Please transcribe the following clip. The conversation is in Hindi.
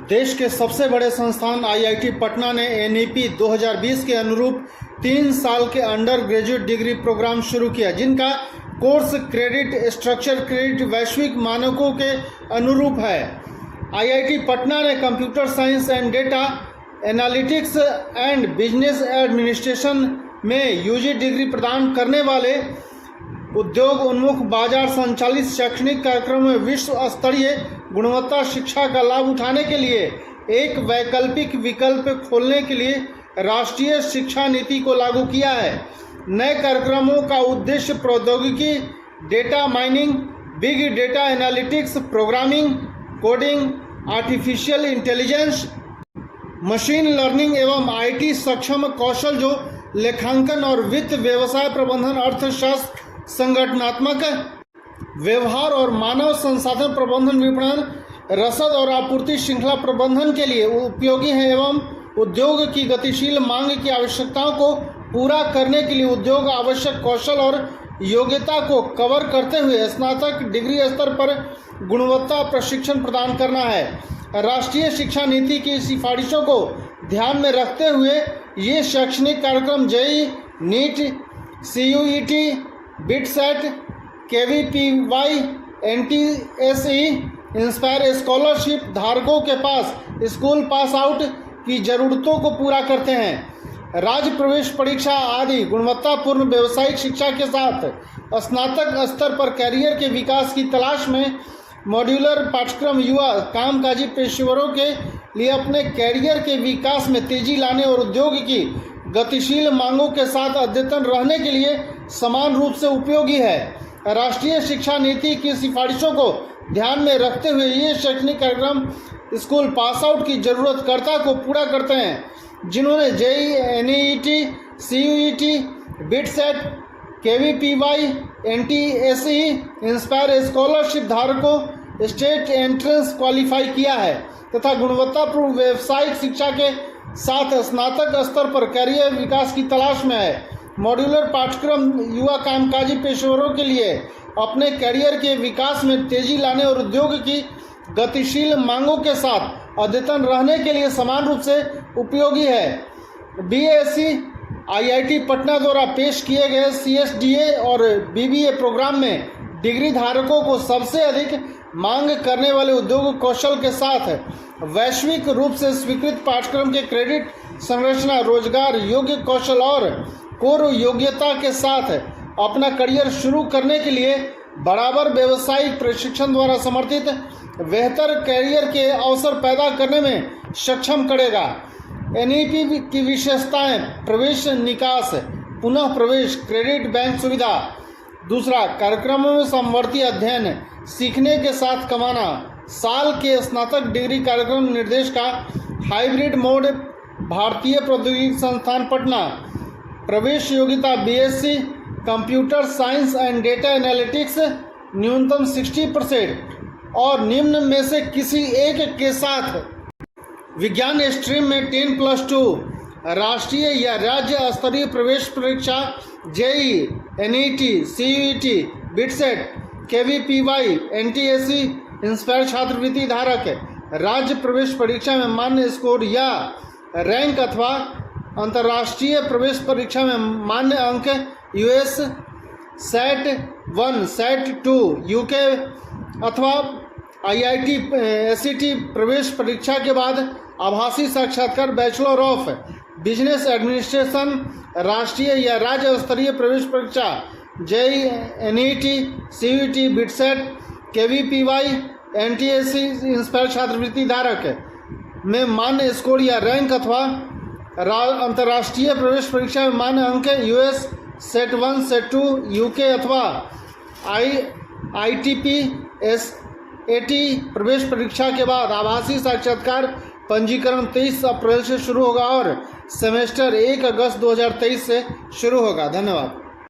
देश के सबसे बड़े संस्थान आईआईटी पटना ने एनईपी 2020 के अनुरूप 3 साल के अंडर ग्रेजुएट डिग्री प्रोग्राम शुरू किया, जिनका कोर्स क्रेडिट स्ट्रक्चर क्रेडिट वैश्विक मानकों के अनुरूप है। आईआईटी पटना ने computer science and data analytics and business administration में यूजी डिग्री प्रदान करने वाले उद्योग उन्मुख बाजार संचालित शैक्षणिक कार्यक्रम में विश्व स्तरीय गुणवत्ता शिक्षा का लाभ उठाने के लिए एक वैकल्पिक विकल्प खोलने के लिए राष्ट्रीय शिक्षा नीति को लागू किया है। नए कार्यक्रमों का उद्देश्य प्रौद्योगिकी, data mining, big data analytics, programming, coding, artificial intelligence, machine learning एवं आईटी सक्षम कौशल जो लेखांकन और वित्त, व्यवसाय प्रबंधन, अर्थशास्त्र, संगठनात्मक व्यवहार और मानव संसाधन प्रबंधन, विपणन, रसद और आपूर्ति श्रृंखला प्रबंधन के लिए उपयोगी है एवं उद्योग की गतिशील मांग की आवश्यकताओं को पूरा करने के लिए उद्योग आवश्यक कौशल और योग्यता को कवर करते हुए स्नातक डिग्री स्तर पर गुणवत्ता प्रशिक्षण प्रदान करना है। राष्ट्रीय शिक्षा नीति की सिफारिशों को ध्यान में रखते हुए ये शैक्षणिक कार्यक्रम JEE, NEET, CUET, BITSAT, KVPY, NTSE, Inspire scholarship धारकों के पास स्कूल पास आउट की जरूरतों को पूरा करते हैं। राज्य प्रवेश परीक्षा आदि गुणवत्तापूर्ण व्यावसायिक शिक्षा के साथ स्नातक स्तर पर कैरियर के विकास की तलाश में मॉड्यूलर पाठ्यक्रम युवा कामकाजी पेशेवरों के लिए अपने कैरियर के विकास में तेजी लाने और उद्योग की गतिशील मांगों के साथ अद्यतन रहने के लिए समान रूप से उपयोगी है। राष्ट्रीय शिक्षा नीति की सिफारिशों को ध्यान में रखते हुए ये शैक्षणिक कार्यक्रम स्कूल पास आउट की जरूरतकर्ता को पूरा करते हैं, जिन्होंने JEE, NET, CUET, BITSAT, KVPY, NTSE, Inspire scholarship धारकों स्टेट एंट्रेंस क्वालिफाई किया है तथा गुणवत्तापूर्ण व्यावसायिक शिक्षा के साथ स्नातक स्तर पर कैरियर विकास की तलाश में है। मॉड्यूलर पाठ्यक्रम युवा कामकाजी पेशेवरों के लिए अपने कैरियर के विकास में तेजी लाने और उद्योग की गतिशील मांगों के साथ अद्यतन रहने के लिए समान रूप से उपयोगी है। बीएससी आईआईटी पटना द्वारा पेश किए गए सीएसडीए और बीबीए प्रोग्राम में डिग्री धारकों को सबसे अधिक मांग करने वाले उद्योग कौशल के साथ वैश्विक रूप से स्वीकृत पाठ्यक्रम के क्रेडिट संरचना, रोजगार योग्य कौशल और कोर योग्यता के साथ अपना करियर शुरू करने के लिए बराबर व्यावसायिक प्रशिक्षण द्वारा समर्थित बेहतर करियर के अवसर पैदा करने में सक्षम करेगा। एनईपी की विशेषताएं: प्रवेश निकास, पुनः प्रवेश, क्रेडिट बैंक सुविधा। दूसरा, कार्यक्रमों में समवर्ती अध्ययन, सीखने के साथ कमाना, साल के स्नातक डिग्री कार्यक्रम निर्देश का हाइब्रिड मोड, भारतीय प्रौद्योगिकी संस्थान पटना। प्रवेश योग्यता BSc computer science and data analytics न्यूनतम 60% और निम्न में से किसी एक के साथ विज्ञान स्ट्रीम में 10+2 राष्ट्रीय या राज्य स्तरीय प्रवेश परीक्षा JEE, NET, CUET, BITSAT, KVPY, NTSE, inspire छात्रवृत्ति धारक राज्य प्रवेश परीक्षा में मान्य स्कोर या रैंक अथवा अंतर्राष्ट्रीय प्रवेश परीक्षा में मान्य अंक यूएस सेट 1, सेट 2, यूके अथवा आईआईटी एसईटी प्रवेश परीक्षा के बाद आभासी साक्षात्कार बैचलर ऑफ बिजनेस एडमिनिस्ट्रेशन राष्ट्रीय या राज्य स्तरीय प्रवेश परीक्षा JEE, NET, CUET, BITSAT, KVPY, NTSE, inspire छात्रवृत्ति धारक में मान्य स्कोर या रैंक अथवा अंतर्राष्ट्रीय प्रवेश परीक्षा में मान्य अंक यूएस सेट 1, सेट 2, यूके अथवा आईटीपी एसएटी प्रवेश परीक्षा के बाद आभासी साक्षात्कार पंजीकरण 23 अप्रैल से शुरू होगा और सेमेस्टर 1 अगस्त 2023 से शुरू होगा। धन्यवाद।